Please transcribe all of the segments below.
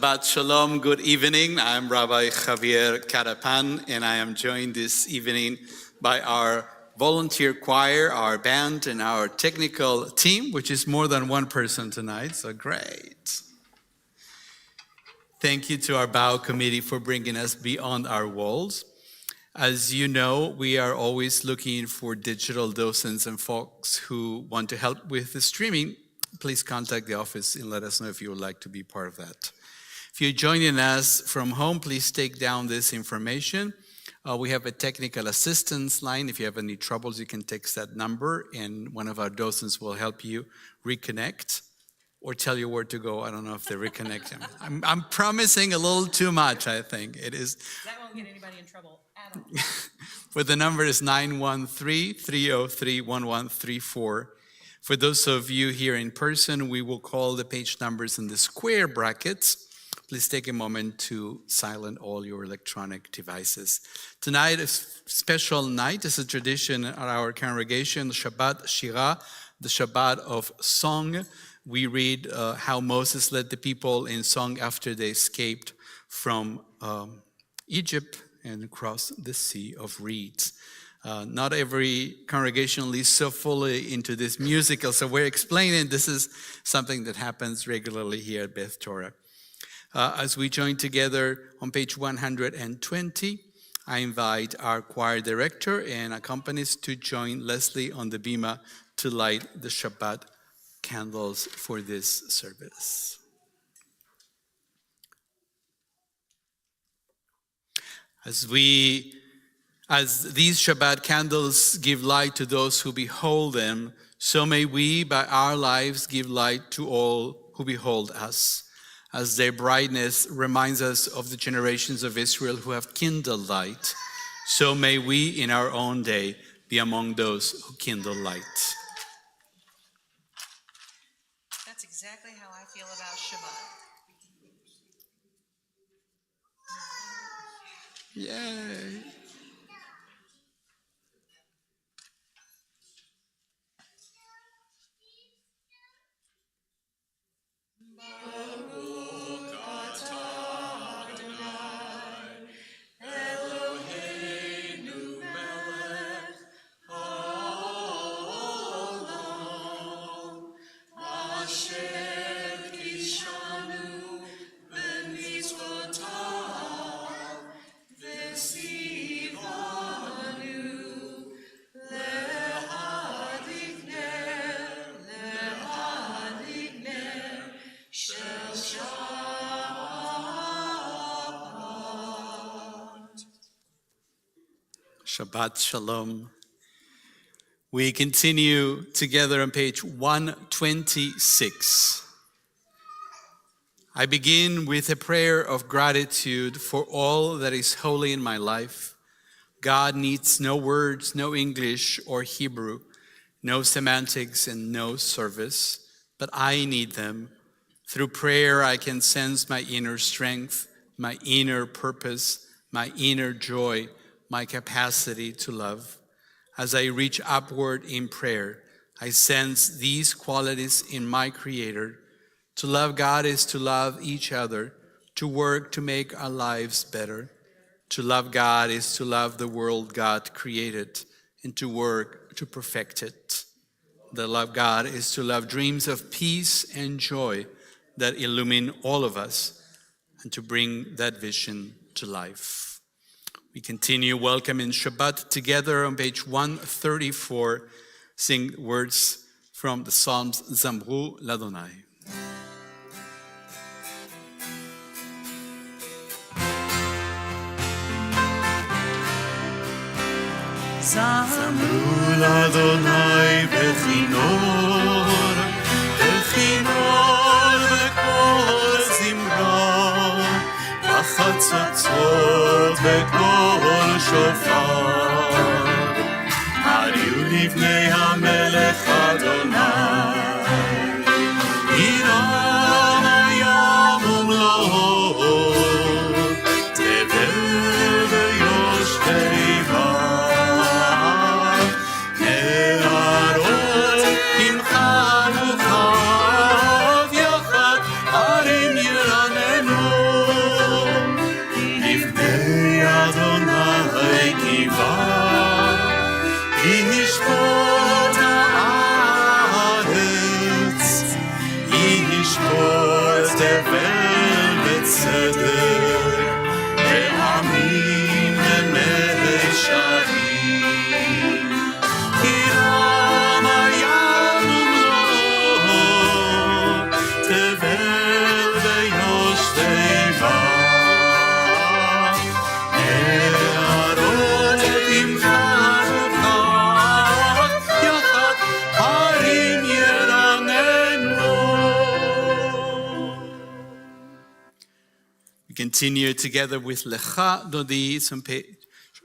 Shabbat Shalom, good evening. I'm Rabbi Javier Carapan, and I am joined this evening by our volunteer choir, our band, and our technical team, which is more than one person tonight, so great. Thank you to our BOW committee for bringing us beyond our walls. As you know, we are always looking for digital docents and folks who want to help with the streaming. Please contact the office and let us know if you would like to be part of that. If you're joining us from home, please take down this information. We have a technical assistance line. If you have any troubles, you can text that number, and one of our docents will help you reconnect or tell you where to go. I don't know if they reconnect. I'm promising a little too much, I think. It is. That won't get anybody in trouble at all. But the number is 913-303-1134. For those of you here in person, we will call the page numbers in the square brackets. Please take a moment to silence all your electronic devices. Tonight is a special night. It's a tradition at our congregation, Shabbat Shirah, the Shabbat of song. We read how Moses led the people in song after they escaped from Egypt and crossed the Sea of Reeds. Not every congregation leads so fully into this musical, so we're explaining this is something that happens regularly here at Beth Torah. As we join together on page 120, I invite our choir director and accompanist to join Leslie on the bima to light the Shabbat candles for this service. As these Shabbat candles give light to those who behold them, so may we, by our lives, give light to all who behold us, as their brightness reminds us of the generations of Israel who have kindled light. So may we, in our own day, be among those who kindle light. That's exactly how I feel about Shabbat. Yay! Shabbat Shalom. We continue together on page 126. I begin with a prayer of gratitude for all that is holy in my life. God needs no words, no English or Hebrew, no semantics and no service, but I need them. Through prayer, I can sense my inner strength, my inner purpose, my inner joy, my capacity to love. As I reach upward in prayer, I sense these qualities in my Creator. To love God is to love each other, to work to make our lives better. To love God is to love the world God created and to work to perfect it. To love God is to love dreams of peace and joy that illumine all of us and to bring that vision to life. We continue welcoming Shabbat together on page 134, sing words from the Psalms, Zamru Ladonai. Zamru Ladonai bechinor, bechinor bekol zimra, b'chatzotzot bekol shofar. Ariu livnei hamelech Adonai, iran hayam umlo'o, tevel v'yoshvei bar, ne'arot imcha uchav yachad, arim yiranenu. ישפוט הארץ, ישפוט תבל וצדק, ועמים ומשעים. כי רם הים ומלואו, תבל ויושבי בה. נהרות תמכר וכך, יחד הרים ירננו. We continue together with Lecha Dodi, it's on page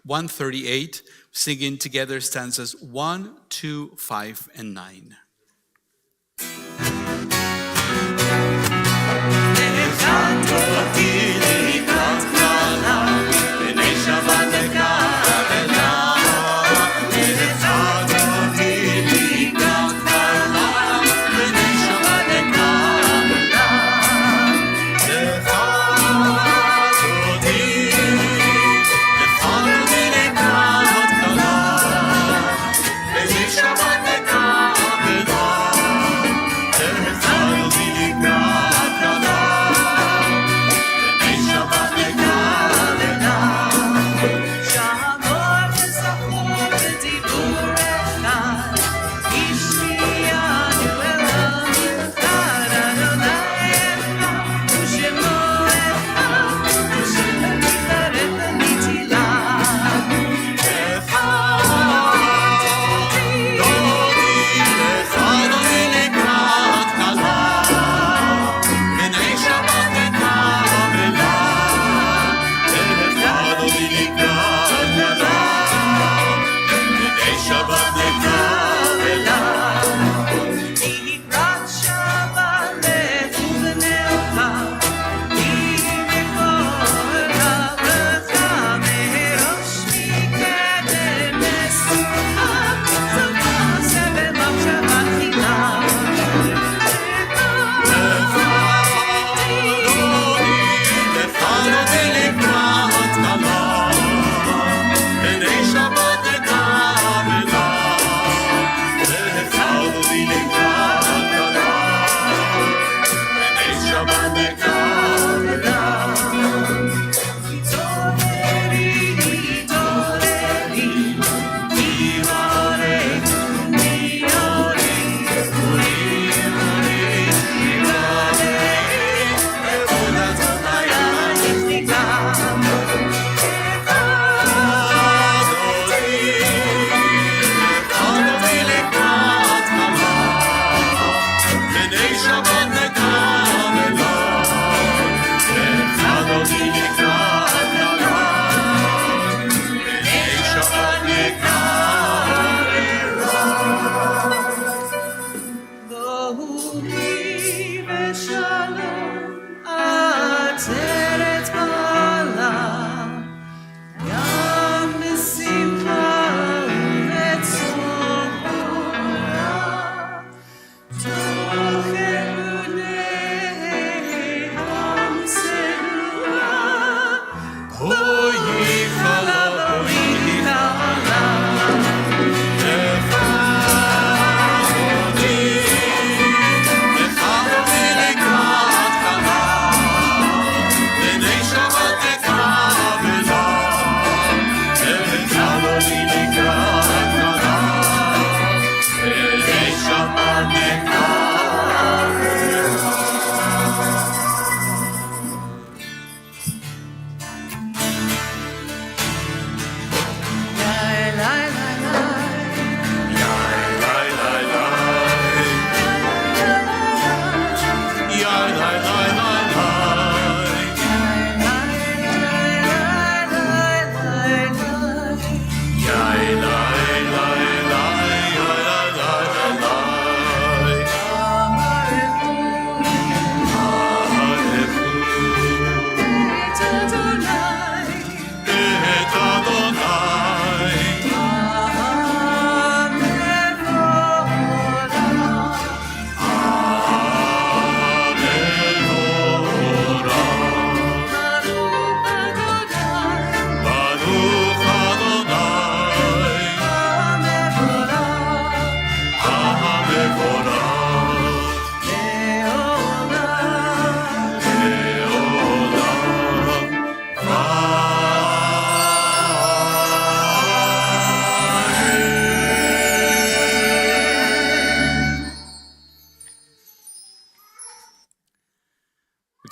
138, singing together stanzas 1, 2, 5, and 9. Shabbat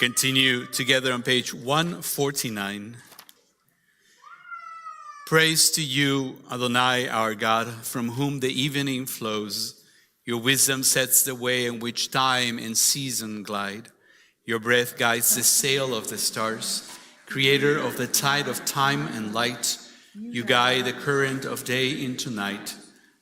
Continue together on page 149. Praise to you, Adonai, our God, from whom the evening flows. Your wisdom sets the way in which time and season glide. Your breath guides the sail of the stars. Creator of the tide of time and light, you guide the current of day into night.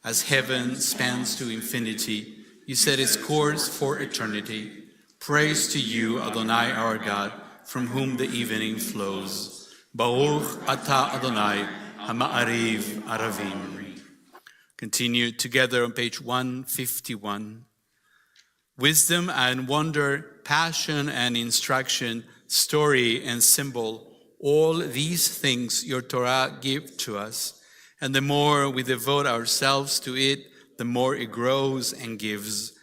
As heaven spans to infinity, you set its course for eternity. Praise to you, Adonai, our God, from whom the evening flows. Baruch atah Adonai, Hama'ariv Aravim. Continue together on page 151. Wisdom and wonder, passion and instruction, story and symbol, all these things your Torah give to us. And the more we devote ourselves to it, the more it grows and gives.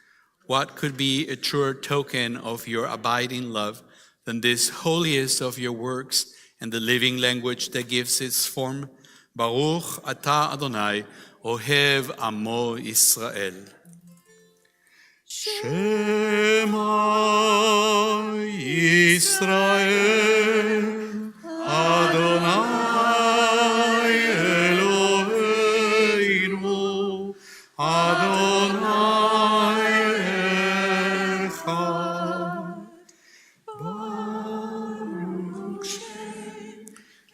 What could be a truer token of your abiding love than this holiest of your works and the living language that gives its form? Baruch atah Adonai, Ohev Amo Israel. Shema Yisrael, Adonai Eloheinu, Adonai Echad. Baruch Shem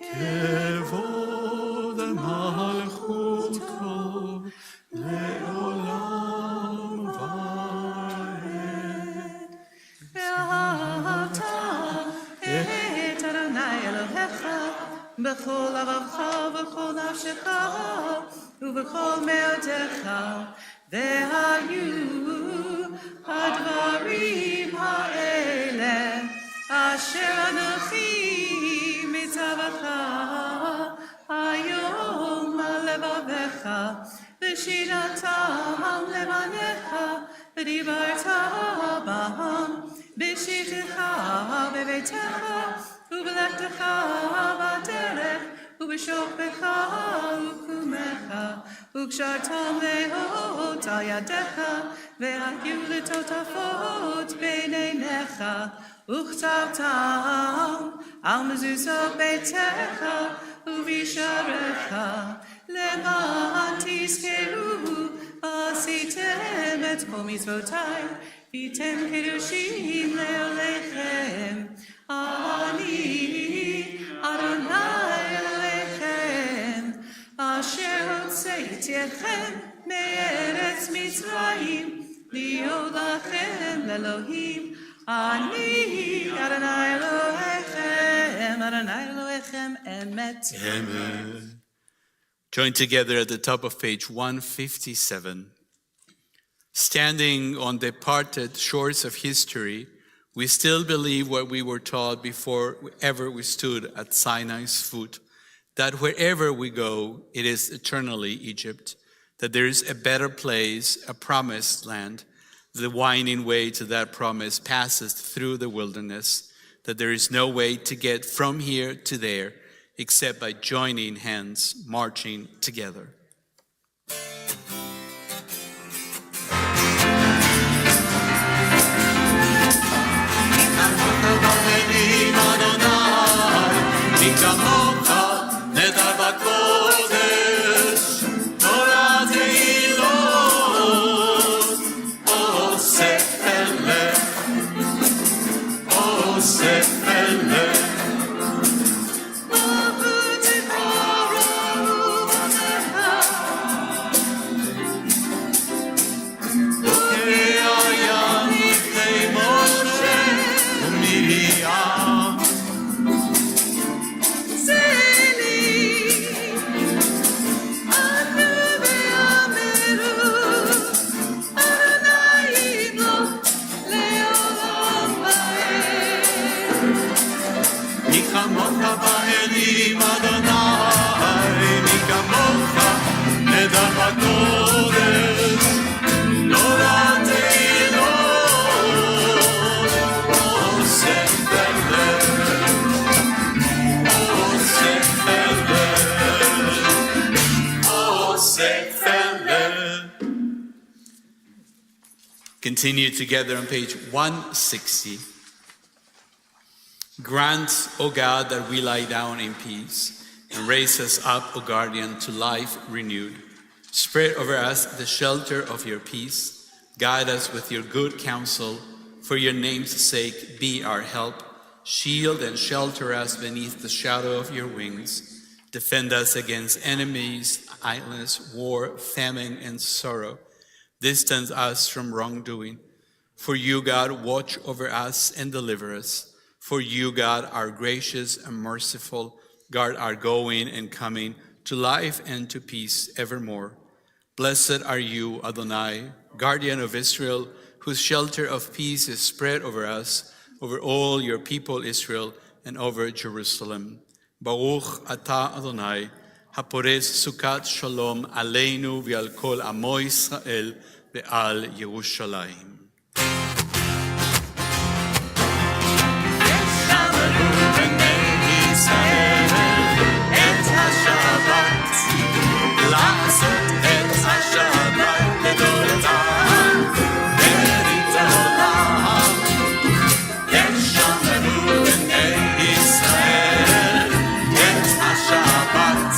Kevod Malchuto Leolam Vaed. בכל לבבך ובכל נפשך ובכל מאודך והיו הדברים האלה אשר אנוכי מצווך היום על לבבך ושירתם לבניך ודיברת בהם בשבתך בביתך ובלכתך בדרך ובשוכבך ובקומך וקשרתם לאות על ידיך והיו לטוטפות בין עיניך וכתבתם על מזוזות ביתך ובשעריך למען תזכרו עשיתם את כל מצוותיי והייתם קדושים לעולמכם. אני אדוני אלוהיכם אשר הוצאתי אתכם מארץ מצרים להיות לכם לאלוהים. אני אדוני אלוהיכם אמת. Amen. Join together at the top of page 157. Standing on the parted shores of history, we still believe what we were taught before ever we stood at Sinai's foot, that wherever we go, it is eternally Egypt, that there is a better place, a promised land. The winding way to that promise passes through the wilderness, that there is no way to get from here to there except by joining hands, marching together. כמוך נדר בקודש, תורת העילות, עושה פלא, עושה פלא. Continue together on page 160. Grant, O God, that we lie down in peace, and raise us up, O guardian, to life renewed. Spread over us the shelter of your peace. Guide us with your good counsel. For your name's sake, be our help. Shield and shelter us beneath the shadow of your wings. Defend us against enemies, idleness, war, famine, and sorrow. Distance us from wrongdoing. For you, God, watch over us and deliver us. For you, God, are gracious and merciful. Guard our going and coming to life and to peace evermore. Blessed are you, Adonai, guardian of Israel, whose shelter of peace is spread over us, over all your people Israel, and over Jerusalem. Baruch atah Adonai, haporetz sukat shalom aleinu v'al kol amo Yisrael ve'al Yerushalayim. Shabbat,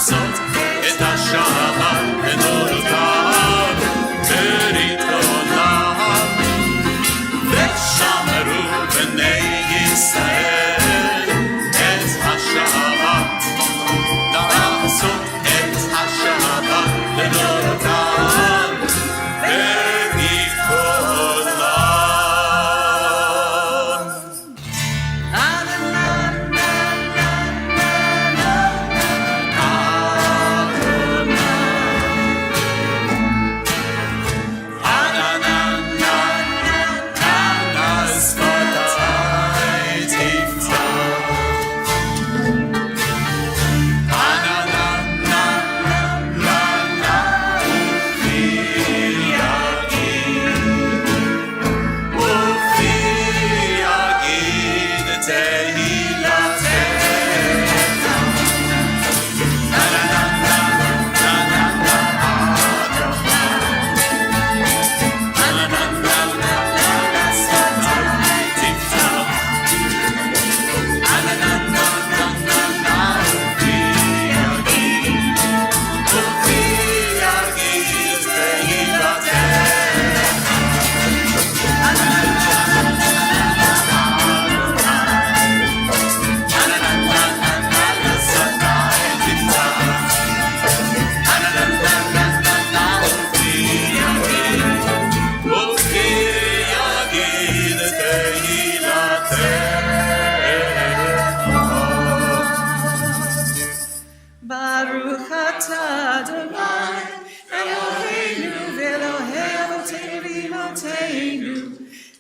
לעשות את השבת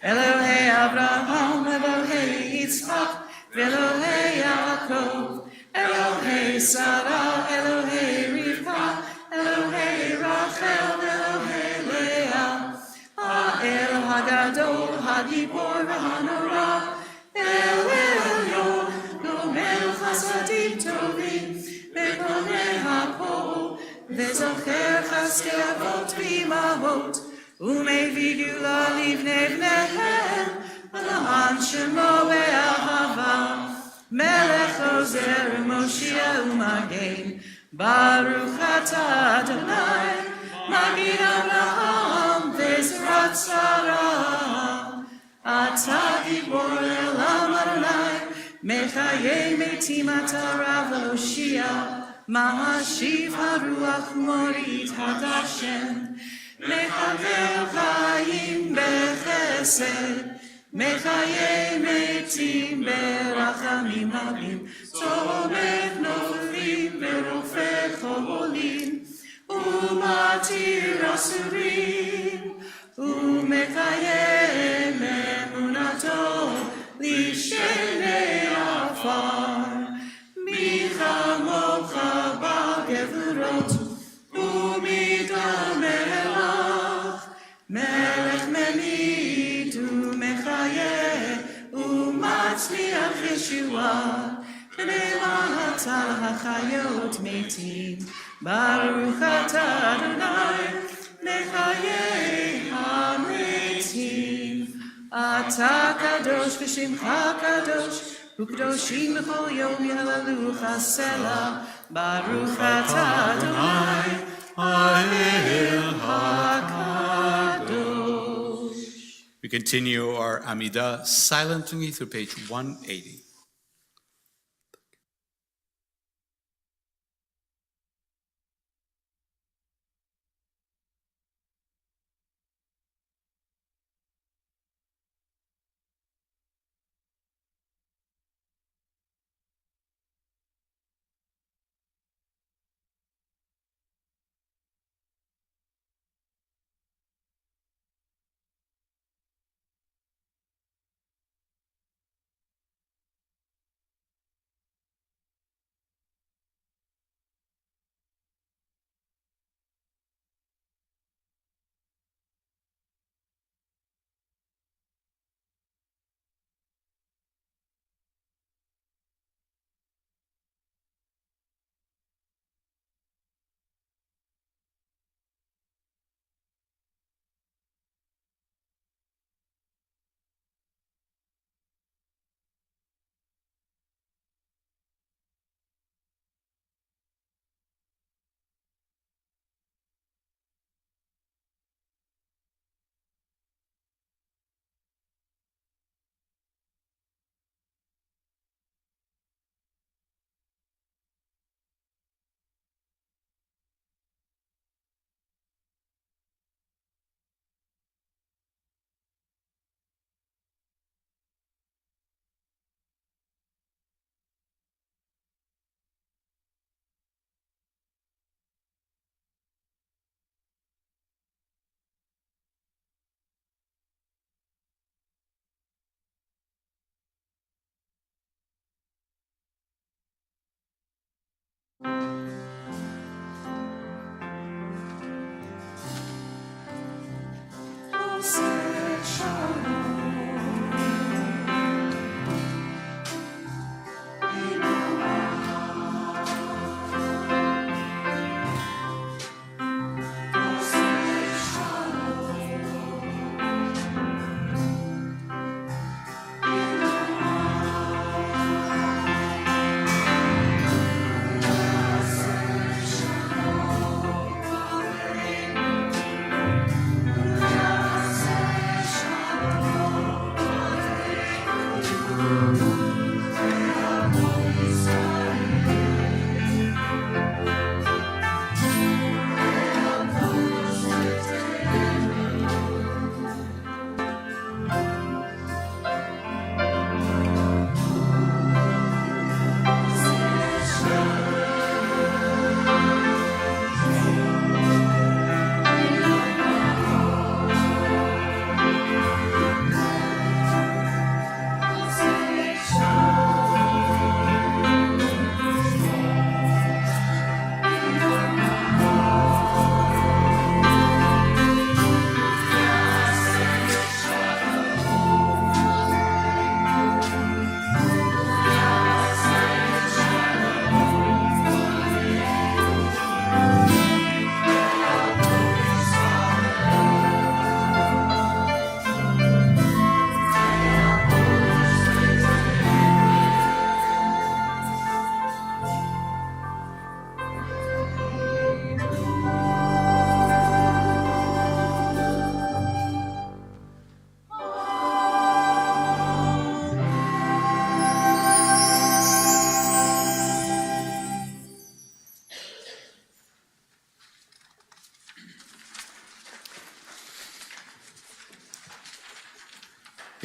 Elohei Abraham, Elohei Yitzchak, Elohei Yaakov, Elohei Sarah, Elohei Rivka, Elohei Rachel, Elohei Leah, Ha'el Hagadol, Hagibor v'Hanora, El Elyon, Gomel Chasadim Tovim, Bekonei HaKol, V'zocher Chaskei Avot v'Imahot, Umevii Gula Livnei Bneihem, Ala'an Shemo Be'ahava, Melech Ozer Moshiach U'Magen, Baruch Atah Adonai, Magid Abraham Ve'Zrat Sarah, Atah Gibor Elam Adonai, Mechayei Metim Atah Rav Hoshia, Mahashiv Haruach Morit Hadashem, Mechaver Chaim Bechesed, Mechayei Metim Berachamim Rabim, Tzomech Noflim Berofeh Cholim, Umatir Asurim, Umechayei Emunato Lishenei Afar, Michamocha Bagevurot, Umidam Melech, Melech Memid Umechayeh, Umatzliach Yeshua, B'nei Mahatzal HaChayot Metim, Baruch Atah Adonai, Mechayeh HaMetim, Atah Kadosh V'Shimcha Kadosh, U'Kadoshim B'chol Yom Yehalelucha Selah, Baruch Atah Adonai, Ha'el HaKadosh. We continue our Amidah silently through page 180.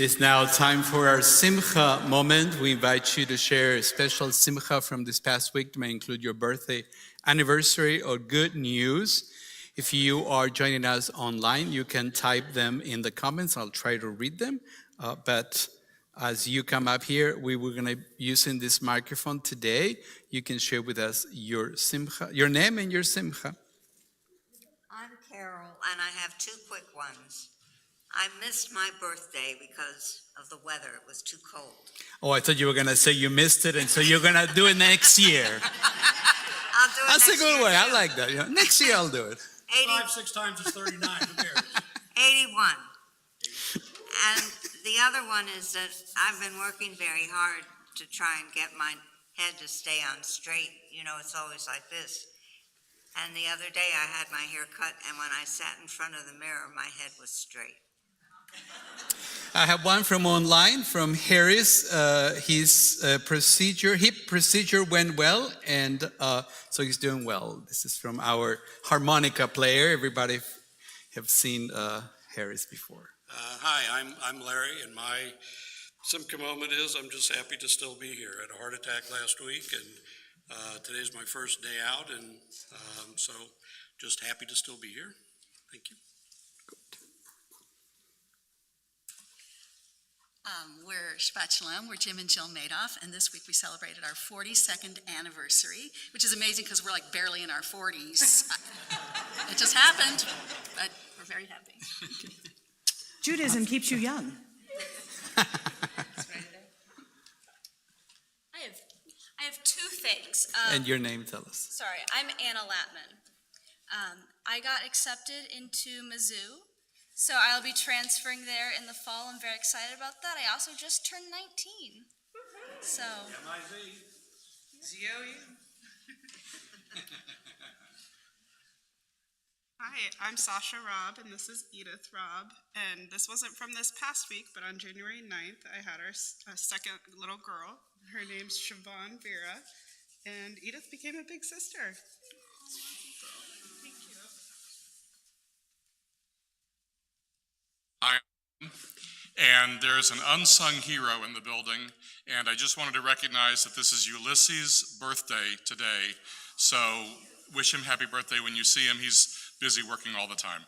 It's now time for our Simcha moment. We invite you to share a special Simcha from this past week. It may include your birthday, anniversary, or good news. If you are joining us online, you can type them in the comments. I'll try to read them. But as you come up here, we were going to using this microphone today. You can share with us your Simcha, your name and your Simcha. I'm Carol, and I have two quick ones. I missed my birthday because of the weather. It was too cold. Oh, I thought you were going to say you missed it, and so you're going to do it next year. I'll do it That's next a good year, way. I too. like that. Yeah. Next year, I'll do it. 6 times is 39. Who cares? 81. And the other one is that I've been working very hard to try and get my head to stay on straight. You know, it's always like this. And the other day I had my hair cut, and when I sat in front of the mirror, my head was straight. I have one from online, from Harris. His hip procedure went well, and so he's doing well. This is from our harmonica player. Everybody have seen Harris before. Hi, I'm Larry, and my Simcha moment is I'm just happy to still be here. I had a heart attack last week, and today's my first day out, and so just happy to still be here. Thank you. We're Shabbat Shalom. We're Jim and Jill Madoff, and this week we celebrated our 42nd anniversary, which is amazing because we're like barely in our 40s. It just happened, but we're very happy. Judaism keeps you young. I have two things. And your name, tell us. Sorry, I'm Anna Latman. I got accepted into Mizzou, so I'll be transferring there in the fall. I'm very excited about that. I also just turned 19. So. Hi, I'm Sasha Robb, and this is Edith Robb. And this wasn't from this past week, but on January 9th, I had our second little girl. Her name's Siobhan Vera, and Edith became a big sister. Thank you. And there's an unsung hero in the building, and I just wanted to recognize that this is Ulysses' birthday today. So wish him happy birthday when you see him. He's busy working all the time.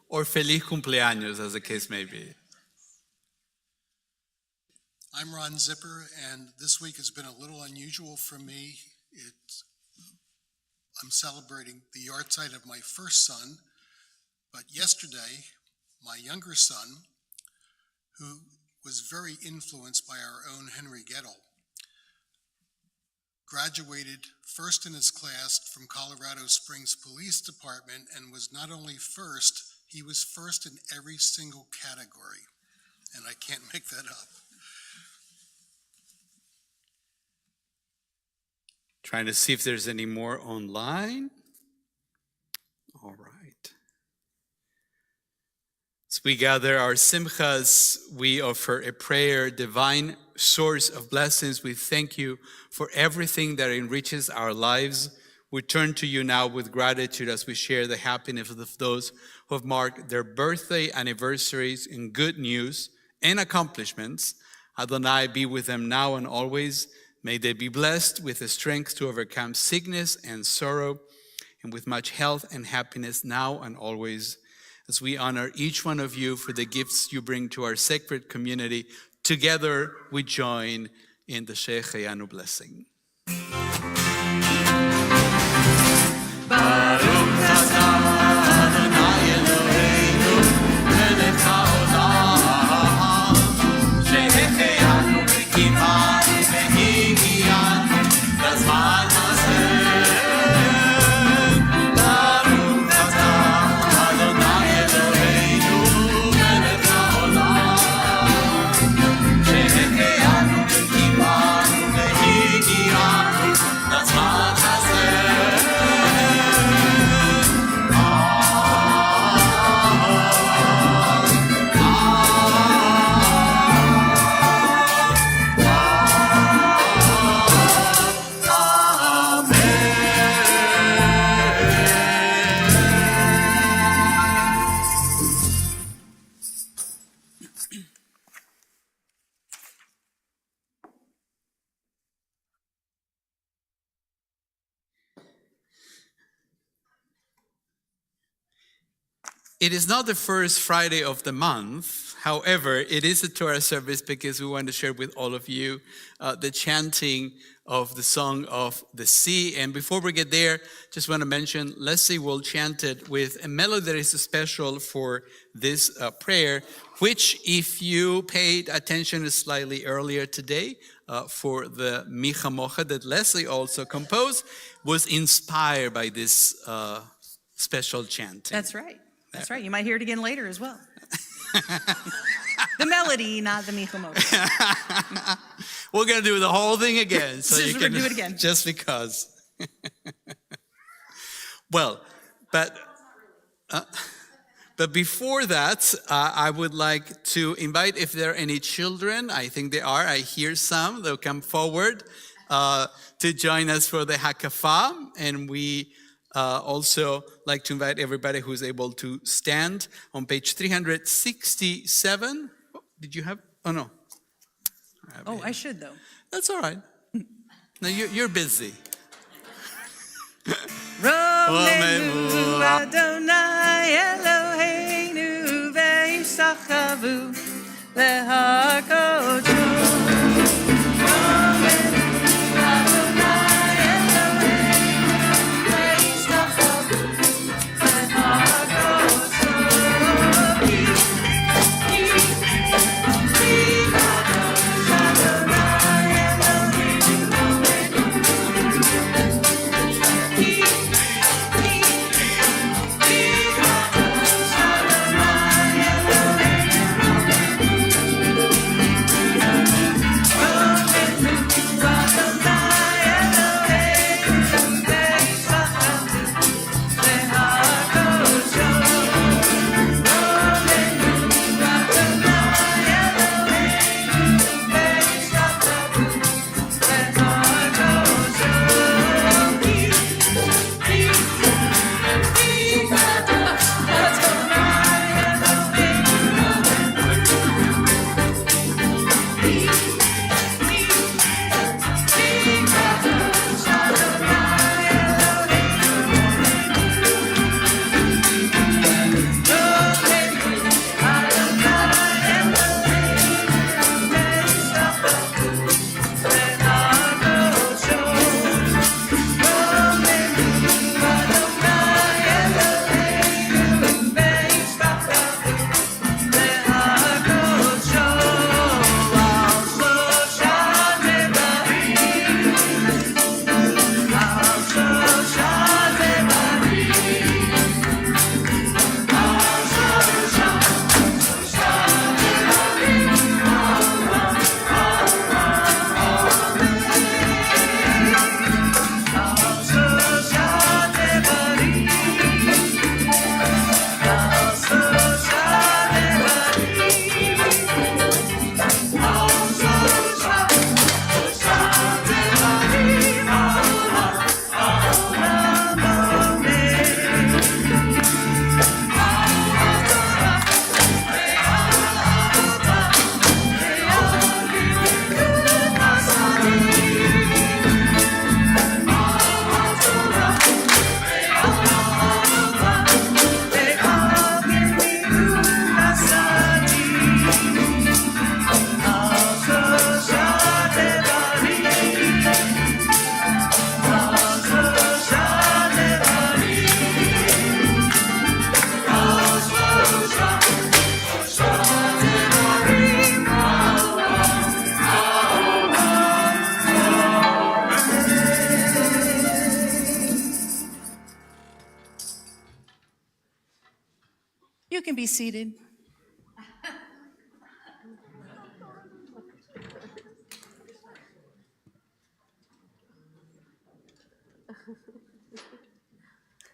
Or feliz cumpleaños, as the case may be. I'm Ron Zipper, and this week has been a little unusual for me. I'm celebrating the yahrzeit of my first son, but yesterday, my younger son, who was very influenced by our own Henry Gettle, graduated first in his class from Colorado Springs Police Department and was not only first, he was first in every single category. And I can't make that up. Trying to see if there's any more online. All right. As we gather our simchas, we offer a prayer, divine source of blessings. We thank you for everything that enriches our lives. We turn to you now with gratitude as we share the happiness of those who have marked their birthday anniversaries in good news and accomplishments. Adonai, be with them now and always. May they be blessed with the strength to overcome sickness and sorrow, and with much health and happiness now and always. As we honor each one of you for the gifts you bring to our sacred community, together we join in the Shehecheyanu blessing. Shehecheyanu v'kipanu v'higianu It is not the first Friday of the month. However, it is a Torah service because we want to share with all of you the chanting of the Song of the Sea. And before we get there, just want to mention, Leslie will chant it with a melody that is special for this prayer, which, if you paid attention slightly earlier today, for the Micha Mocha that Leslie also composed, was inspired by this special chanting. That's right. That's right. You might hear it again later as well. The melody, not the Michamocha. We're going to do the whole thing again. So Just you we're can gonna do it again. Just because. Well, but before that, I would like to invite, if there are any children, I think there are, I hear some, they'll come forward to join us for the Hakafah. And we also like to invite everybody who's able to stand on page 367. Oh, did you have? Oh, no. Oh, I should, though. That's all right. No, you're busy. Romenu Adonai Eloheinu ve'yisachavu lehakodesh. You can be seated.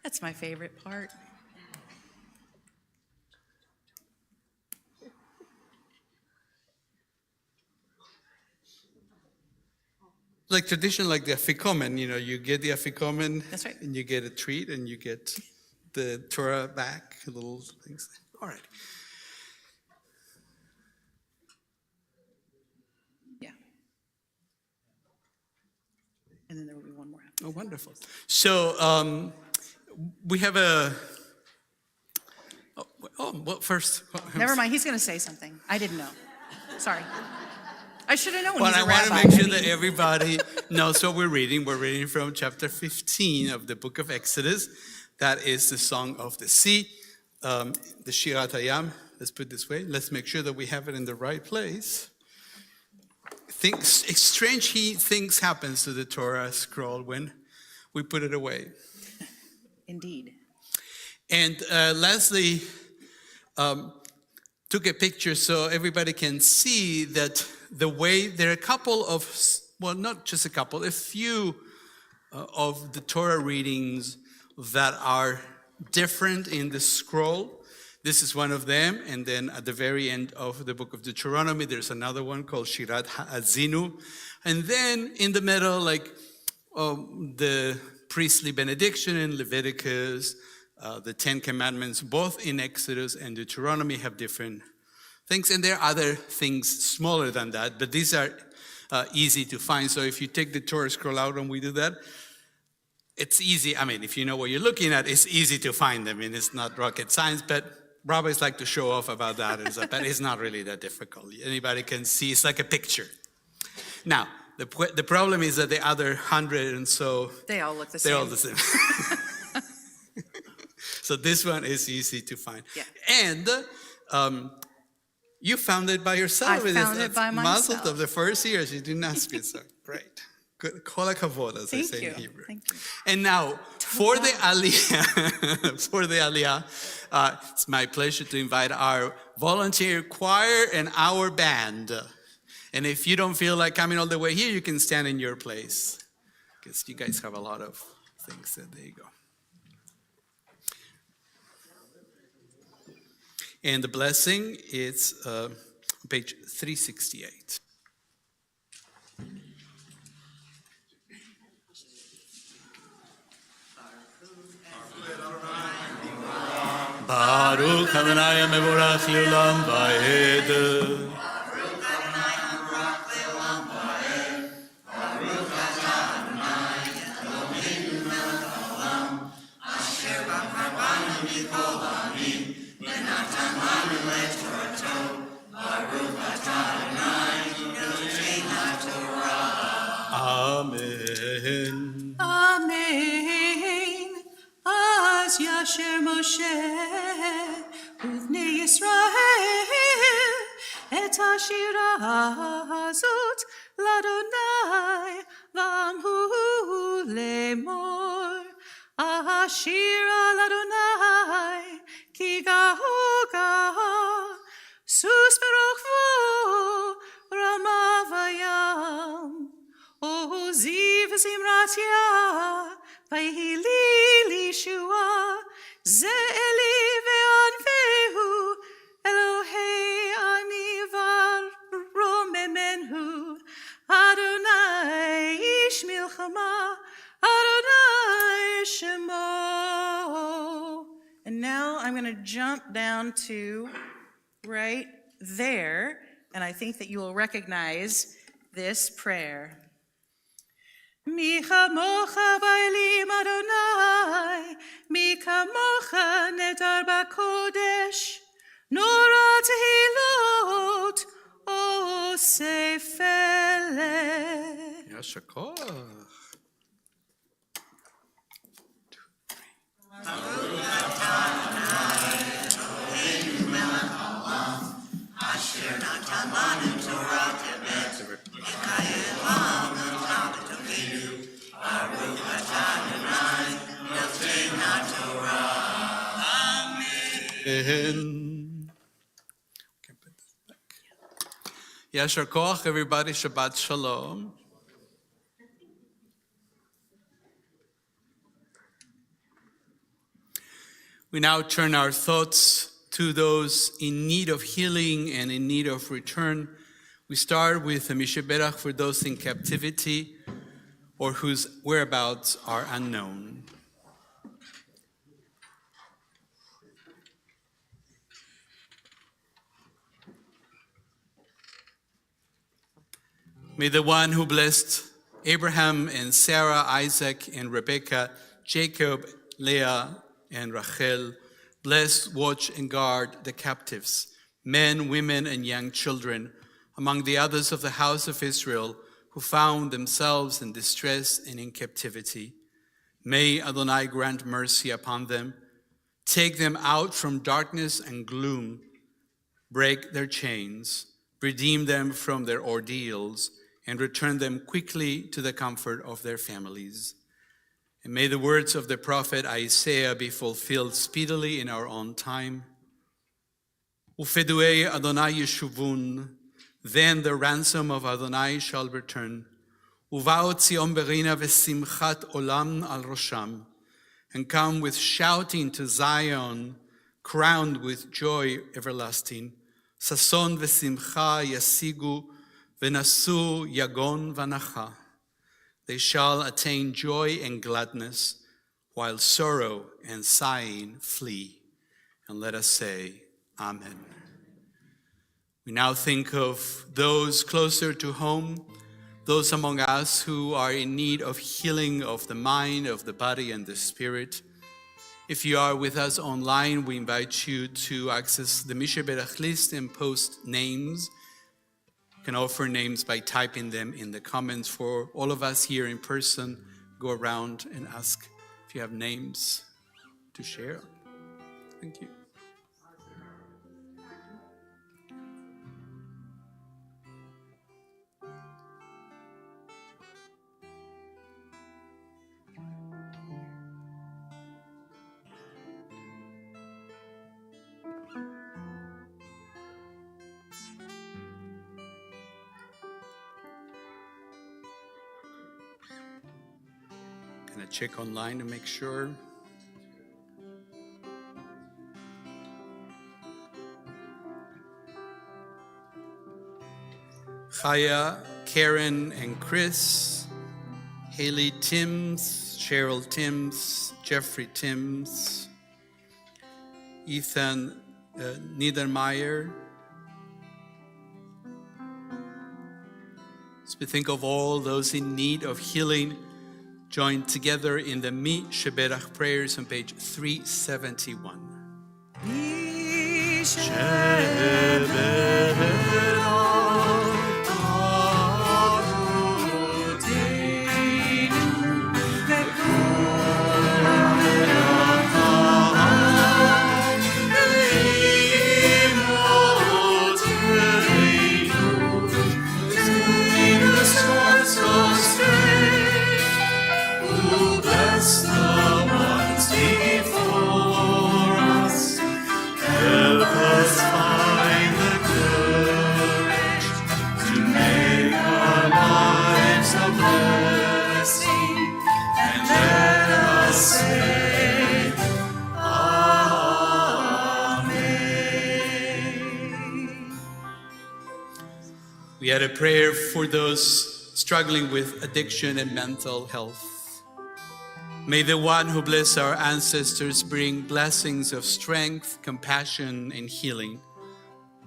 That's my favorite part. Like tradition, like the afikomen, you get the afikomen. That's right. And you get a treat, and you get the Torah back, little things. All right. Yeah. And then there will be one more after. Oh, wonderful. So we have a Oh, well, first. Never mind, he's going to say something. I didn't know. Sorry. I should have known Well, he's I a want to rabbi. make sure that everybody knows what we're reading. We're reading from chapter 15 of the book of Exodus. That is the Song of the Sea, the Shirah Hayam. Let's put it this way. Let's make sure that we have it in the right place. Strange things happens to the Torah scroll when we put it away. Indeed. And Leslie took a picture so everybody can see that the way there are a couple of, well, not just a couple, a few of the Torah readings that are different in the scroll. This is one of them, and then at the very end of the book of Deuteronomy, there's another one called Shirat Ha'azinu. And then in the middle, like the priestly benediction in Leviticus, the Ten Commandments, both in Exodus and Deuteronomy, have different things. And there are other things smaller than that, but these are easy to find. So if you take the Torah scroll out and we do that, it's easy. I mean, if you know what you're looking at, it's easy to find them. I mean, it's not rocket science, but rabbis like to show off about that. And stuff, but it's not really that difficult. Anybody can see. It's like a picture. Now, the problem is that the other 100 and so, They all look the same. they're all the same. So this one is easy to find. Yeah. And you found it by yourself. I found it by Mazel myself. tov, the first years. You didn't ask me, so great. Good. Kol hakavod, as I Thank say you. in Hebrew. Thank you. And now, for the Aliyah, it's my pleasure to invite our volunteer choir and our band. And if you don't feel like coming all the way here, you can stand in your place, because you guys have a lot of things. So there you go. And the blessing is page 368. Baruch Adonai mevorach leolam vaed. Amen. Amen. Az yasher Moshe uvnei Yisrael et hashira hazot l'Adonai v'amhu lemor ashira l'Adonai ki gahu gaha sus v'rochvo ramavayam O ziv zimratia vayhili lishua ze eli ve'anvehu Elohei ani varomemenhu Adonai ish milchama Adonai shemo. And now I'm going to jump down to right there, and I think that you will recognize this prayer. Mi chamocha ba'elim Adonai, mi kamocha nedar b'kodesh, nora tehilot osefele. Yasher koach. Yasher koach, everybody. Shabbat Shalom. We now turn our thoughts to those in need of healing and in need of return. We start with a Misheberach for those in captivity or whose whereabouts are unknown. May the one who blessed Abraham and Sarah, Isaac and Rebekah, Jacob, Leah and Rachel, Bless, watch, and guard the captives, men, women, and young children, among the others of the house of Israel, who found themselves in distress and in captivity. May Adonai grant mercy upon them, take them out from darkness and gloom, break their chains, redeem them from their ordeals, and return them quickly to the comfort of their families. And may the words of the prophet Isaiah be fulfilled speedily in our own time. Ufeduei Adonai yeshuvun, then the ransom of Adonai shall return. Uvao Tzion berina v'simchat olam al rosham, and come with shouting to Zion, crowned with joy everlasting. Sason v'simcha yasigu, v'nasu yagon v'nacha. They shall attain joy and gladness, while sorrow and sighing flee. And let us say, Amen. We now think of those closer to home, those among us who are in need of healing of the mind, of the body, and the spirit. If you are with us online, we invite you to access the Mishe Berach list and post names. You can offer names by typing them in the comments. For all of us here in person, go around and ask if you have names to share. Thank you. Gonna check online to make sure. Chaya, Karen, and Chris, Haley Timms, Cheryl Timms, Jeffrey Timms, Ethan Niedermeyer. As we think of all those in need of healing, join together in the Mi Sheberach prayers on page 371. We had a prayer for those struggling with addiction and mental health. May the one who blessed our ancestors bring blessings of strength, compassion, and healing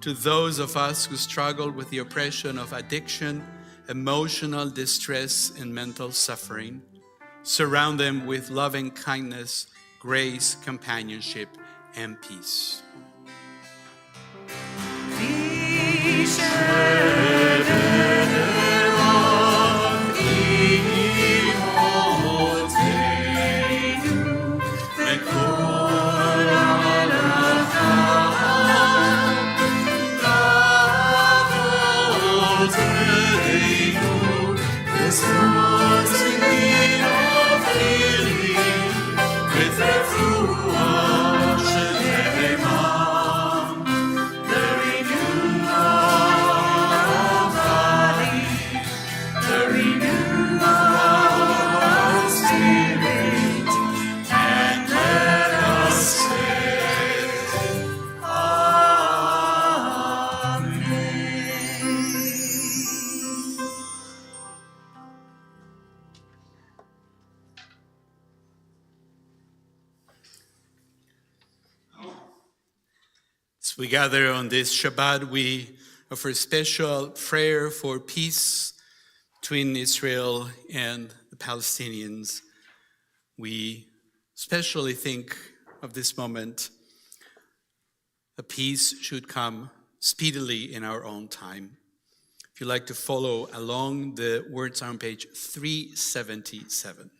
to those of us who struggle with the oppression of addiction, emotional distress, and mental suffering. Surround them with loving kindness, grace, companionship, and peace. As we gather on this Shabbat, we offer special prayer for peace between Israel and the Palestinians. We especially think of this moment The peace should come speedily in our own time. If you'd like to follow along, the words are on page 377.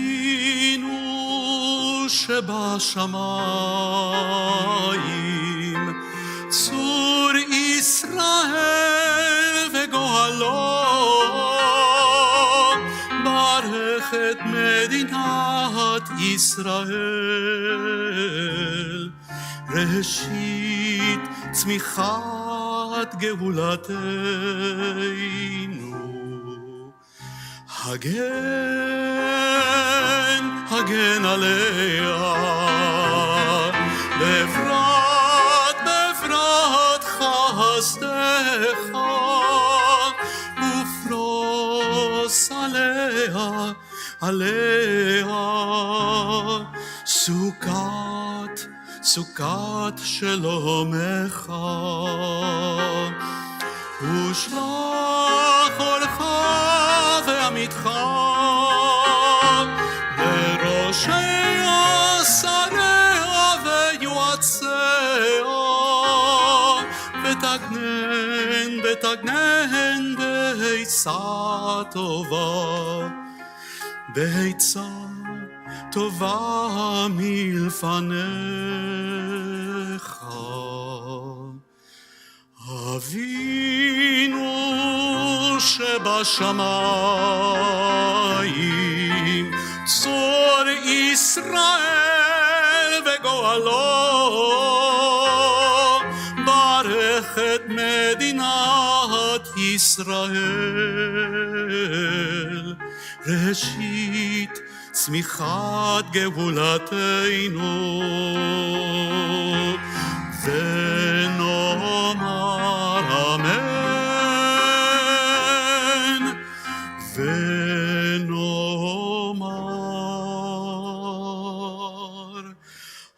אבינו שבשמיים, צור ישראל וגואלו, ברך את מדינת ישראל, ראשית צמיחת גאולתנו. הגן עליה, בפרט חסדך, ופרוס עליה, סוכת שלומך, ושלח אורך ועמיתך, בראשי שריה ויועציה, ותגנן בעצה טובה מלפניך. אבינו שבשמיים, צור ישראל וגואלו, ברך את מדינת ישראל, ראשית צמיחת גאולתנו, ונאמר אמן, ונאמר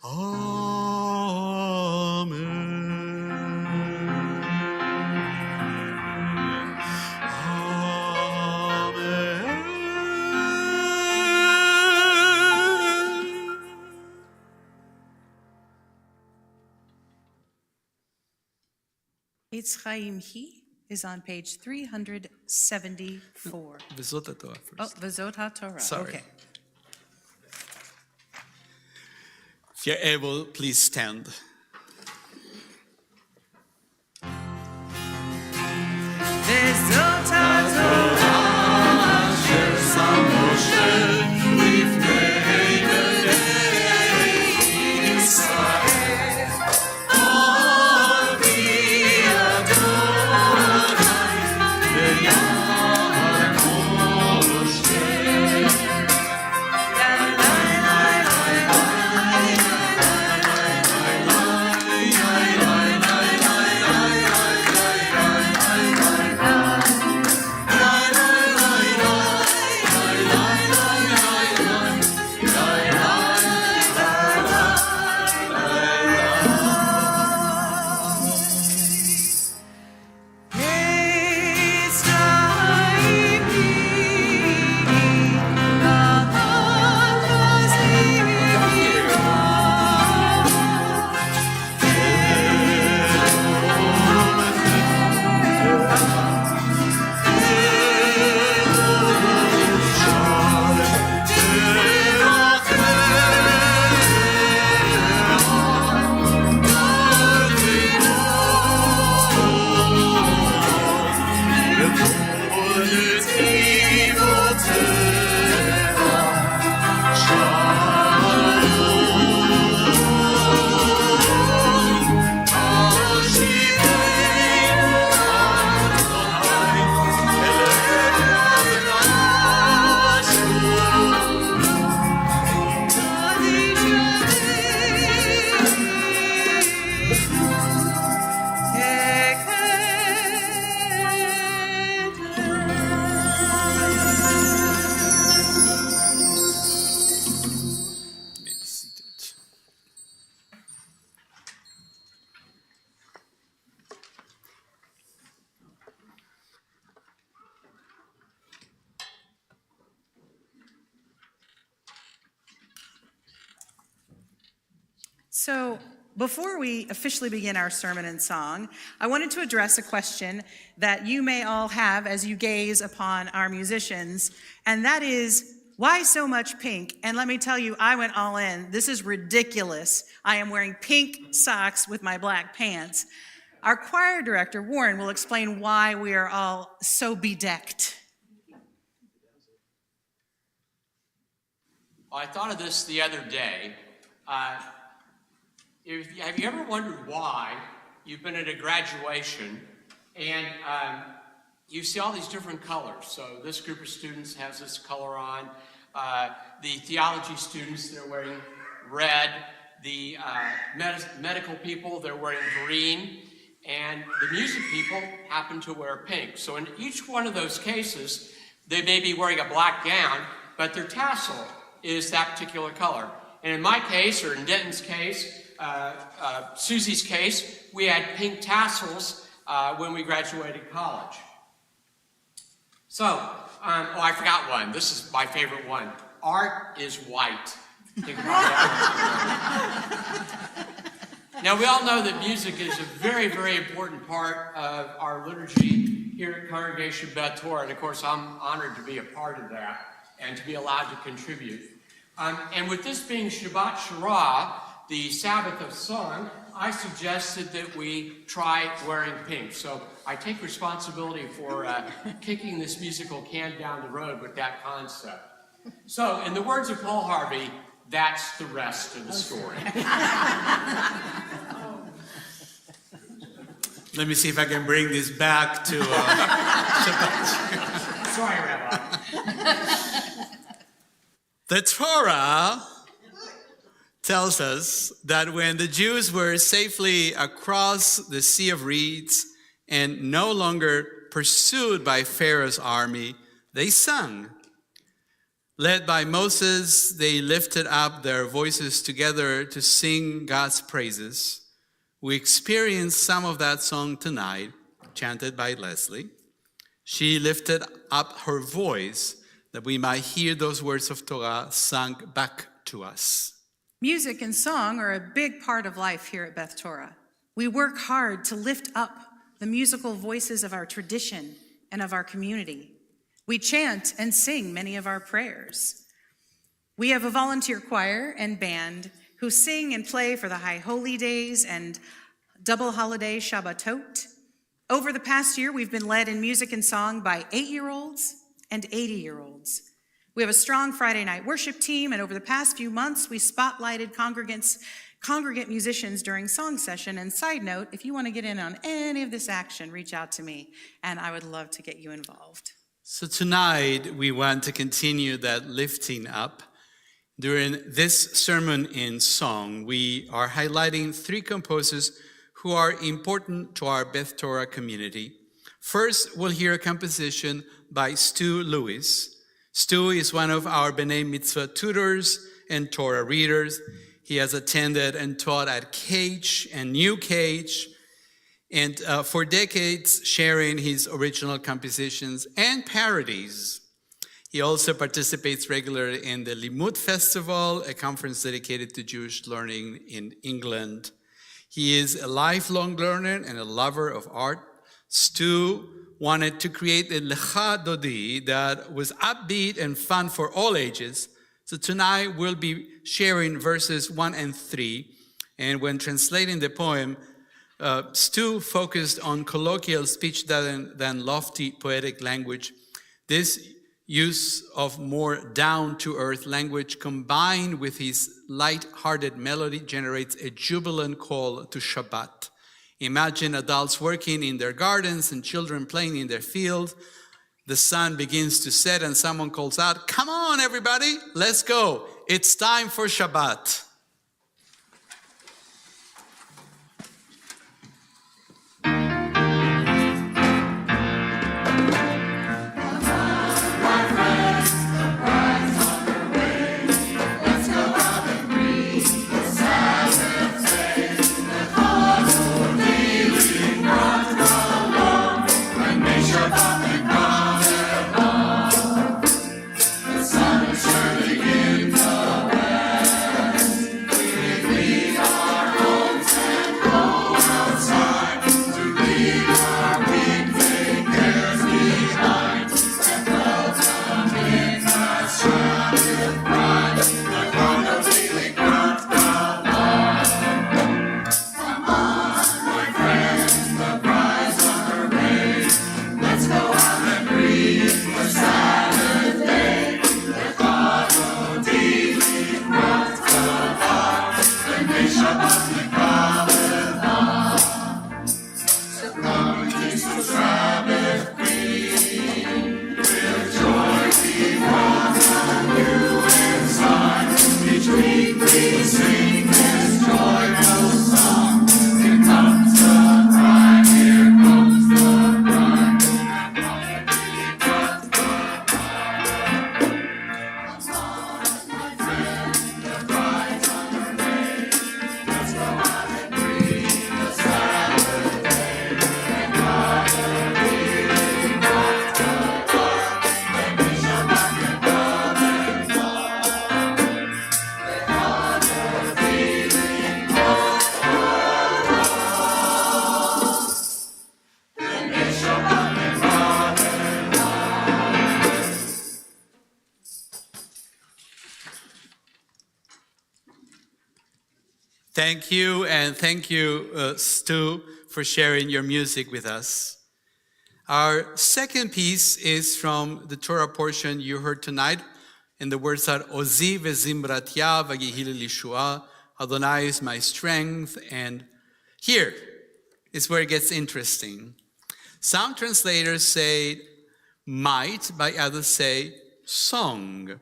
אמן. Eitz Chaim He is on page 374. וזאת התורה first. Oh, V'zot HaTorah. Sorry. Okay. If you're able, please stand. V'zot HaTorah אשר שם משה לפני בני ישראל, אבי אדוני ביד משה. La la la la la la la la la la So, before we officially begin our sermon and song, I wanted to address a question that you may all have as you gaze upon our musicians, and that is, why so much pink? And let me tell you, I went all in. This is ridiculous. I am wearing pink socks with my black pants. Our choir director, Warren, will explain why we are all so bedecked. Well, I thought of this the other day. Have you ever wondered why you've been at a graduation and you see all these different colors? So this group of students has this color on. The theology students, they're wearing red. The medical people, they're wearing green. And the music people happen to wear pink. So in each one of those cases, they may be wearing a black gown, but their tassel is that particular color. And in my case, or in Denton's case, Susie's case, we had pink tassels when we graduated college. So, I forgot one. This is my favorite one. Art is white. Think about that. Now, we all know that music is a very, very important part of our liturgy here at Congregation Beth Torah, and of course, I'm honored to be a part of that and to be allowed to contribute. And with this being Shabbat Shirah, the Sabbath of song, I suggested that we try wearing pink. So I take responsibility for kicking this musical can down the road with that concept. So, in the words of Paul Harvey, that's the rest of the story. Let me see if I can bring this back to Sorry, Rabbi. The Torah tells us that when the Jews were safely across the Sea of Reeds and no longer pursued by Pharaoh's army, they sang. Led by Moses, they lifted up their voices together to sing God's praises. We experienced some of that song tonight, chanted by Leslie. She lifted up her voice that we might hear those words of Torah sung back to us. Music and song are a big part of life here at Beth Torah. We work hard to lift up the musical voices of our tradition and of our community. We chant and sing many of our prayers. We have a volunteer choir and band who sing and play for the High Holy Days and double holiday Shabbatot. Over the past year, we've been led in music and song by 8-year-olds and 80-year-olds. We have a strong Friday night worship team, and over the past few months, we spotlighted congregant musicians during song session. And side note, if you want to get in on any of this action, reach out to me, and I would love to get you involved. So tonight, we want to continue that lifting up. During this sermon in song, we are highlighting 3 composers who are important to our Beth Torah community. First, we'll hear a composition by Stu Lewis. Stu is one of our B'nai Mitzvah tutors and Torah readers. He has attended and taught at Cage and New Cage, and for decades sharing his original compositions and parodies. He also participates regularly in the Limud Festival, a conference dedicated to Jewish learning in England. He is a lifelong learner and a lover of art. Stu wanted to create a Lecha Dodi that was upbeat and fun for all ages. So tonight we'll be sharing verses 1 and 3. And when translating the poem, Stu focused on colloquial speech than lofty poetic language. This use of more down-to-earth language combined with his light-hearted melody generates a jubilant call to Shabbat. Imagine adults working in their gardens and children playing in their field. The sun begins to set and someone calls out, "Come on, everybody, let's go. It's time for Shabbat." The sun is shining in the west. Thank you, and thank you, Stu, for sharing your music with us. Our second piece is from the Torah portion you heard tonight, and the words are, Ozi v'zimrat ya v'yihili lishua, Adonai is my strength, and here is where it gets interesting. Some translators say might, by others say song.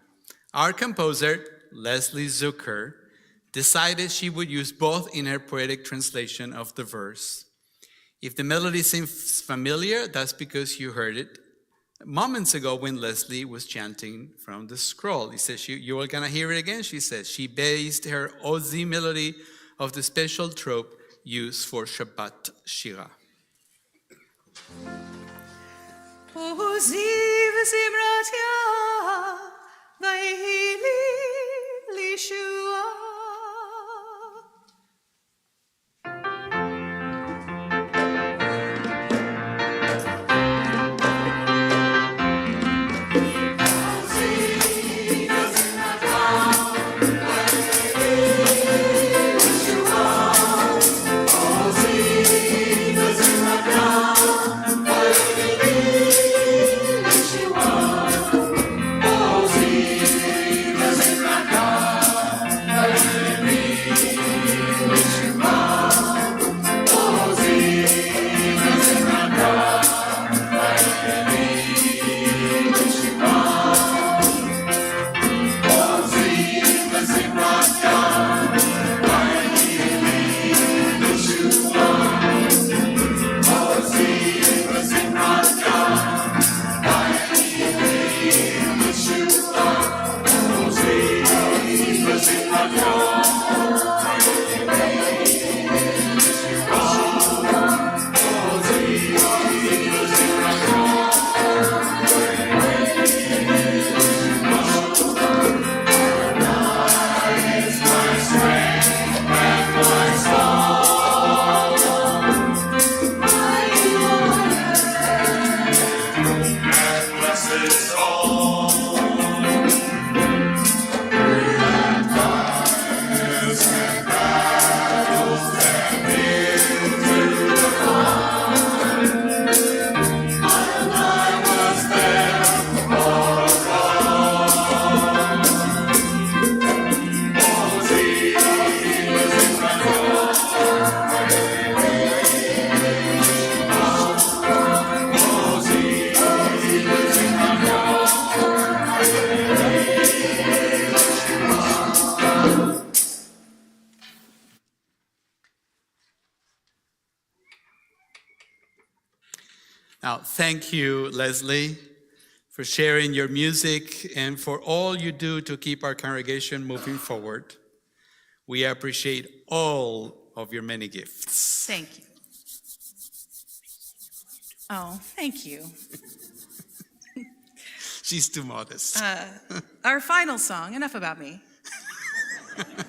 Our composer, Leslie Zucker, decided she would use both in her poetic translation of the verse. If the melody seems familiar, that's because you heard it moments ago when Leslie was chanting from the scroll. He says, you are going to hear it again, she says. She based her Ozi melody of the special trope used for Shabbat Shirah. Ozi v'zimrat ya v'yihili lishua. Now, thank you, Leslie, for sharing your music and for all you do to keep our congregation moving forward. We appreciate all of your many gifts. Thank you. Oh, thank you. She's too modest. Our final song, enough about me,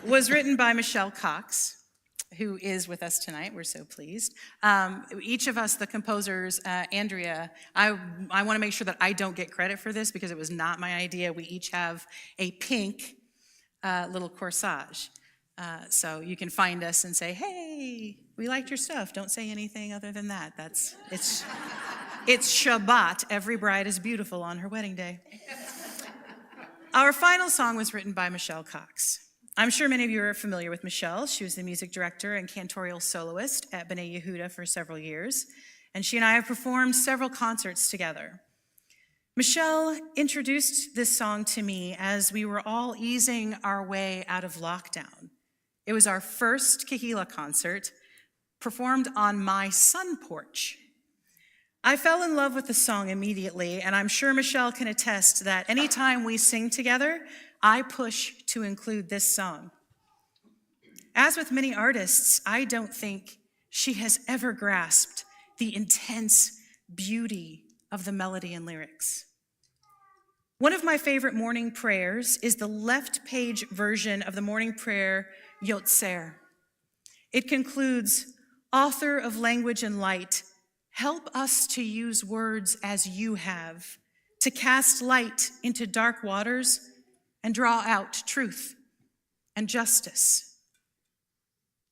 was written by Michelle Cox, who is with us tonight. We're so pleased. Each of us, the composers, Andrea, I want to make sure that I don't get credit for this because it was not my idea. We each have a pink little corsage. So you can find us and say, hey, we liked your stuff. Don't say anything other than that. It's Shabbat. Every bride is beautiful on her wedding day. Our final song was written by Michelle Cox. I'm sure many of you are familiar with Michelle. She was the music director and cantorial soloist at B'nai Yehuda for several years, and she and I have performed several concerts together. Michelle introduced this song to me as we were all easing our way out of lockdown. It was our first Kehillah concert, performed on my sun porch. I fell in love with the song immediately, and I'm sure Michelle can attest that anytime we sing together, I push to include this song. As with many artists, I don't think she has ever grasped the intense beauty of the melody and lyrics. One of my favorite morning prayers is the left page version of the morning prayer, Yotzer. It concludes, author of language and light, help us to use words as you have, to cast light into dark waters and draw out truth and justice.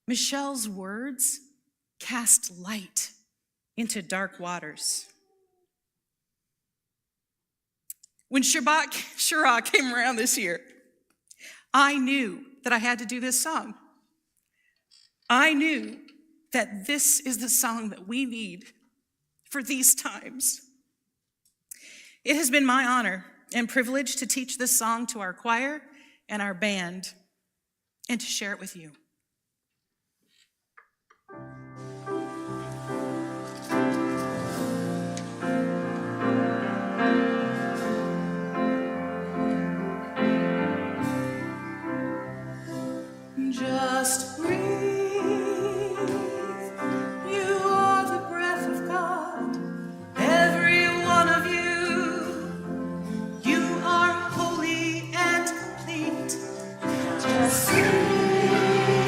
Michelle's words cast light into waters. When Shabbat Shirah came around this year, I knew that I had to do this song. I knew that this is the song that we need for these times. It has been my honor and privilege to teach this song to our choir and our band and to share it with you. Just breathe. You are the breath of God. Every one of you. You are holy and complete. Just breathe.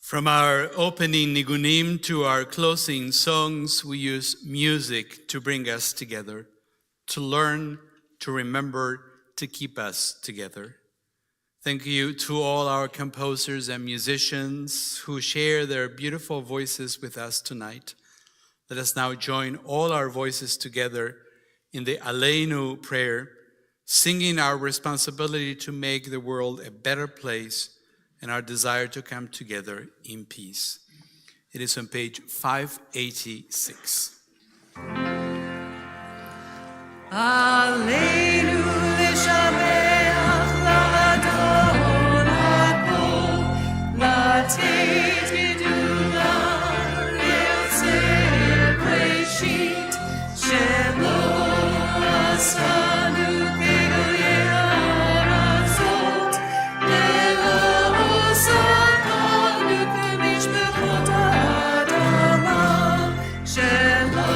From our opening nigunim to our closing songs, we use music to bring us together, to learn, to remember, to keep us together. Thank you to all our composers and musicians who share their beautiful voices with us tonight. Let us now join all our voices together in the Aleinu prayer, singing our responsibility to make the world a better place and our desire to come together in peace. It is on page 586. Aleinu l'shameach l'adon ha'kol, l'teit gedula l'yotzei breshit, shelo asanu kegoyei ha'aratzot, ve'lo osanu k'mishpechot ha'adama, shelo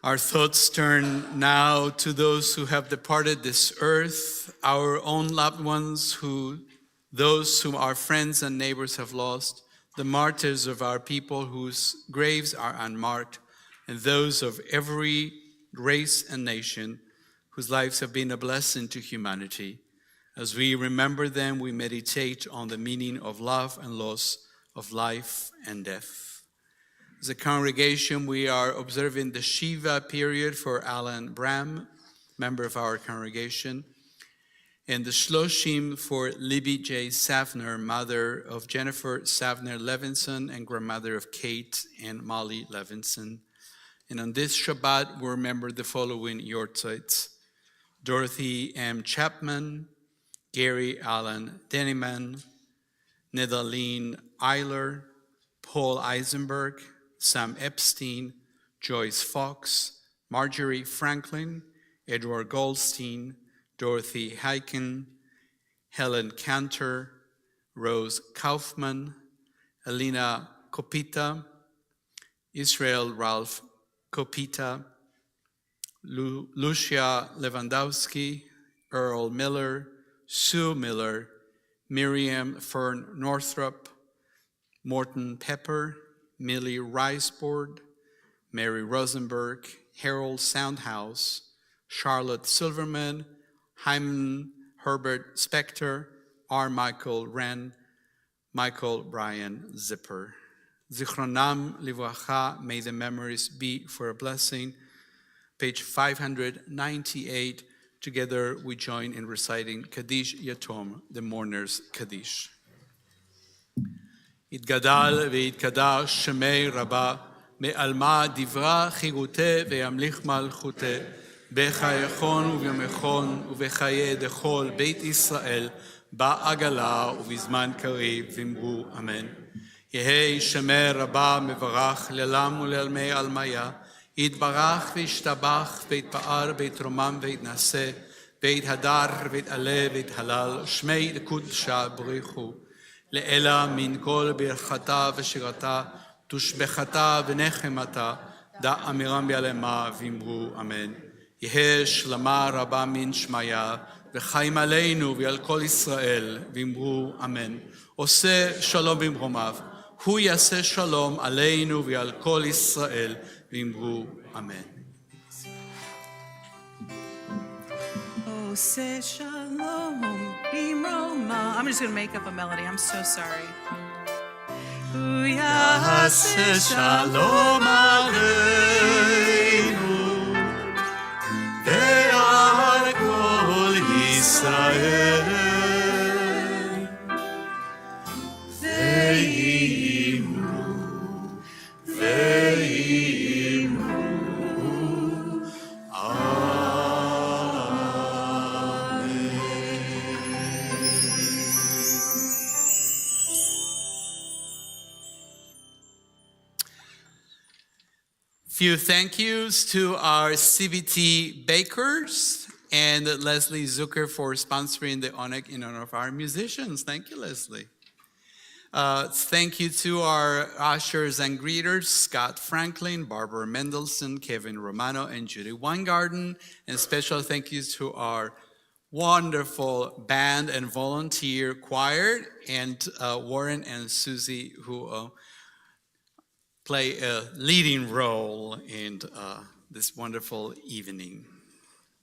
Our thoughts turn now to those who have departed this earth, our own loved ones, those whom our friends and neighbors have lost, the martyrs of our people whose graves are unmarked, and those of every race and nation whose lives have been a blessing to humanity. As we remember them, we meditate on the meaning of love and loss, of life and death. As a congregation, we are observing the Shiva period for Alan Bram, member of our congregation, and the Shloshim for Libby J. Safner, mother of Jennifer Safner Levinson and grandmother of Kate and Molly Levinson. And on this Shabbat, we remember the following Yortzeits: Dorothy M. Chapman, Gary Allen Denneman, Nedaline Eiler, Paul Eisenberg, Sam Epstein, Joyce Fox, Marjorie Franklin, Edward Goldstein, Dorothy Heiken, Helen Cantor, Rose Kaufman, Alina Kopita, Israel Ralph Kopita, Lucia Lewandowski, Earl Miller, Sue Miller, Miriam Fern Northrop, Morton Pepper, Millie Riceboard, Mary Rosenberg, Harold Soundhouse, Charlotte Silverman, Hyman Herbert Spector, R. Michael Wren, Michael Brian Zipper. Zichronam livracha, may the memories be for a blessing. Page 598, together we join in reciting Kaddish Yatom, the mourner's Kaddish. יתגדל ויתקדש שמי רבה, מעלמה דברה חירותה וימליך מלכותה, בחייכון וביומכון ובחיי דכל בית ישראל, בעגלה ובזמן קריב, ואמרו אמן. יהי שמי רבה מברך לעולם ולעלמי עלמיה, יתברך וישתבח ויתפאר ויתרומם ויתנשא, ויתהדר ויתעלה ויתהלל, שמי לקודשה בריחו. לאלה מן כל ברכתה ושירתה, תושבחתה ונחמתה, דע אמירם ביעלמה ואמרו אמן. יהא שלמה רבה מן שמיה, וחיים עלינו ועל כל ישראל, ואמרו אמן. עושה שלום במרומיו, הוא יעשה שלום עלינו ועל כל ישראל, ואמרו אמן. Say shalom, bimroma. I'm just going to make up a melody. I'm so sorry. יעשה שלום עלינו ועל כל ישראל Few thank yous to our CBT bakers and Leslie Zucker for sponsoring the Onek in honor of our musicians. Thank you, Leslie. Thank you to our ushers and greeters, Scott Franklin, Barbara Mendelson, Kevin Romano, and Judy Weingarten. And special thank yous to our wonderful band and volunteer choir, and Warren and Susie, who play a leading role in this wonderful evening.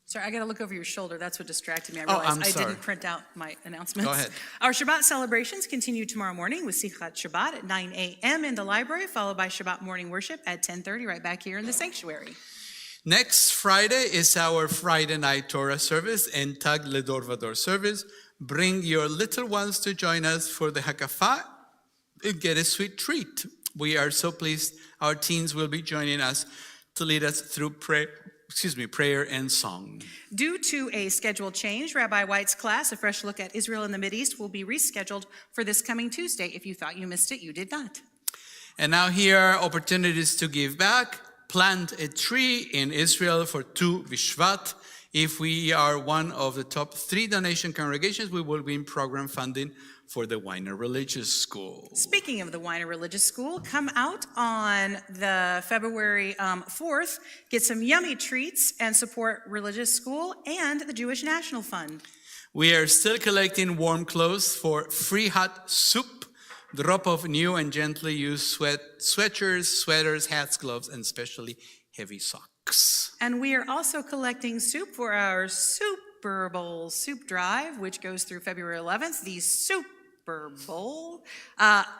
Sorry, I got to look over your shoulder. That's what distracted me. I Oh, realized I'm I sorry. didn't print out my announcements. Go ahead. Our Shabbat celebrations continue tomorrow morning with Sichat Shabbat at 9 a.m. in the library, followed by Shabbat morning worship at 10:30 right back here in the sanctuary. Next Friday is our Friday night Torah service and Tag Ledor Vador service. Bring your little ones to join us for the Hakafah and get a sweet treat. We are so pleased our teens will be joining us to lead us through prayer and song. Due to a schedule change, Rabbi White's class, A Fresh Look at Israel and the Mideast, will be rescheduled for this coming Tuesday. If you thought you missed it, you did not. And now here are opportunities to give back. Plant a tree in Israel for Tu B'Shvat. If we are one of the top 3 donation congregations, we will win program funding for the Weiner Religious School. Speaking of the Weiner Religious School, come out on the February 4th, get some yummy treats, and support Religious School and the Jewish National Fund. We are still collecting warm clothes for free hot soup, drop of new and gently used sweatshirts, sweaters, hats, gloves, and especially heavy socks. And we are also collecting soup for our Super Bowl soup drive, which goes through February 11th. The Super Bowl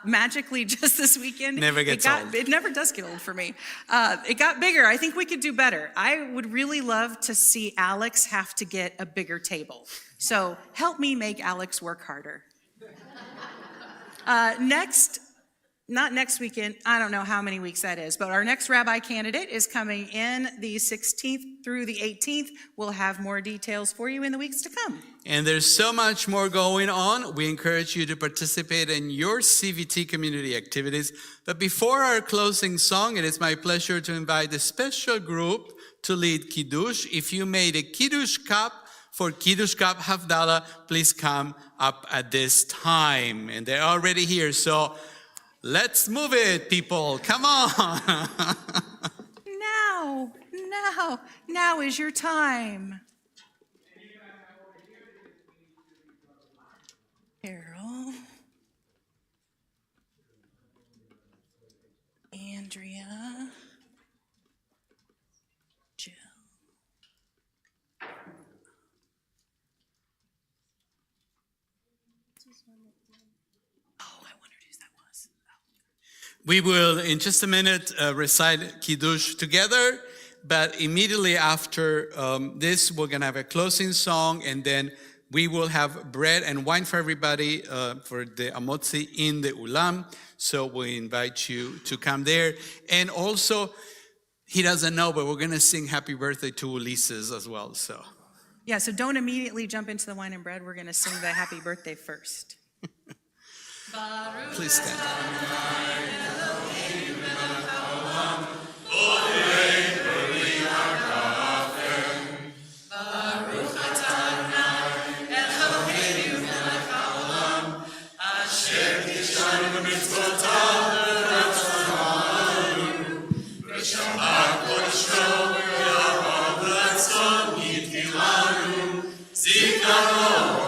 magically just this weekend. Never gets old. It never does get old for me. It got bigger. I think we could do better. I would really love to see Alex have to get a bigger table. So help me make Alex work harder. Not next weekend, I don't know how many weeks that is, but our next rabbi candidate is coming in the 16th through the 18th. We'll have more details for you in the weeks to come. And there's so much more going on. We encourage you to participate in your CVT community activities. But before our closing song, it is my pleasure to invite a special group to lead Kiddush. If you made a Kiddush cup for Kiddush cup Havdalah, please come up at this time. And they're already here, so let's move it, people. Come on. Now is your time. Carol. Andrea. Jill. We will, in just a minute, recite Kiddush together, but immediately after this, we're going to have a closing song, and then we will have bread and wine for everybody for the Amotzi in the Ulam. So we invite you to come there. And also, he doesn't know, but we're going to sing happy birthday to Ulysses as well. So So don't immediately jump into the wine and bread. We're going to sing the happy birthday first. Please stand. Zikaron,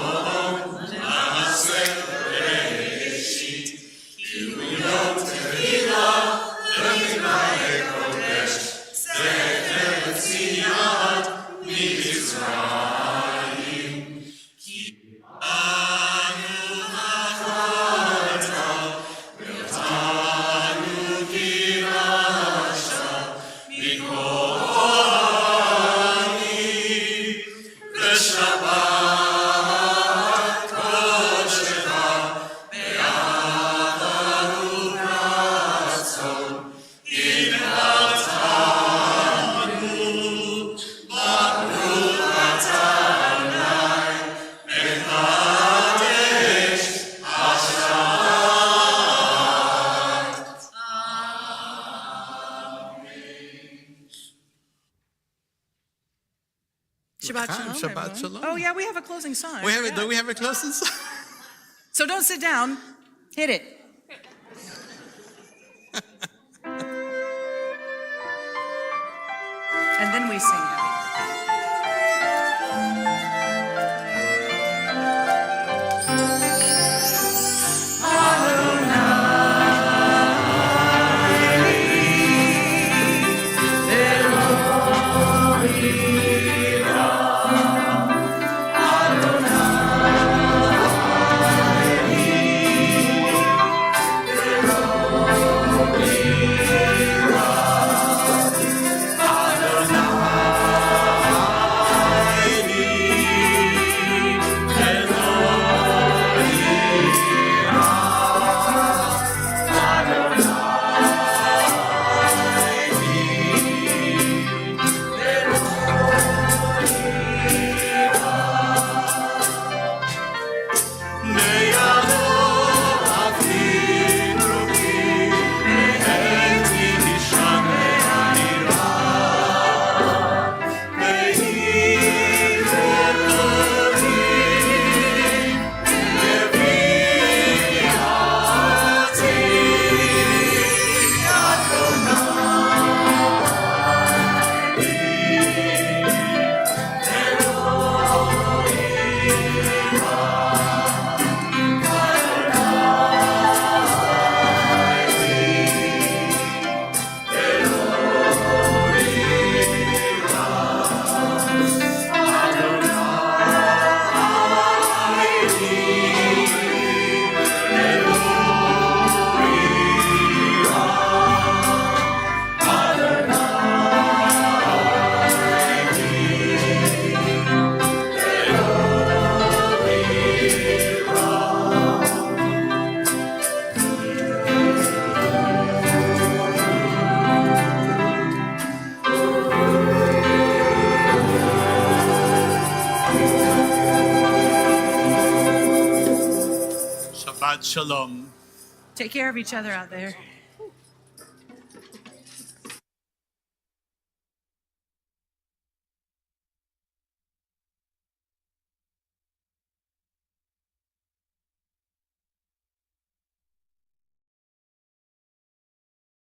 Shabbat Shalom. Shabbat everyone. Shalom. Oh, yeah, we have a closing song. I forgot. Do we have a closing song? So don't sit down. Hit it. And then we sing happy. Shabbat Shalom. Take care of each other out there.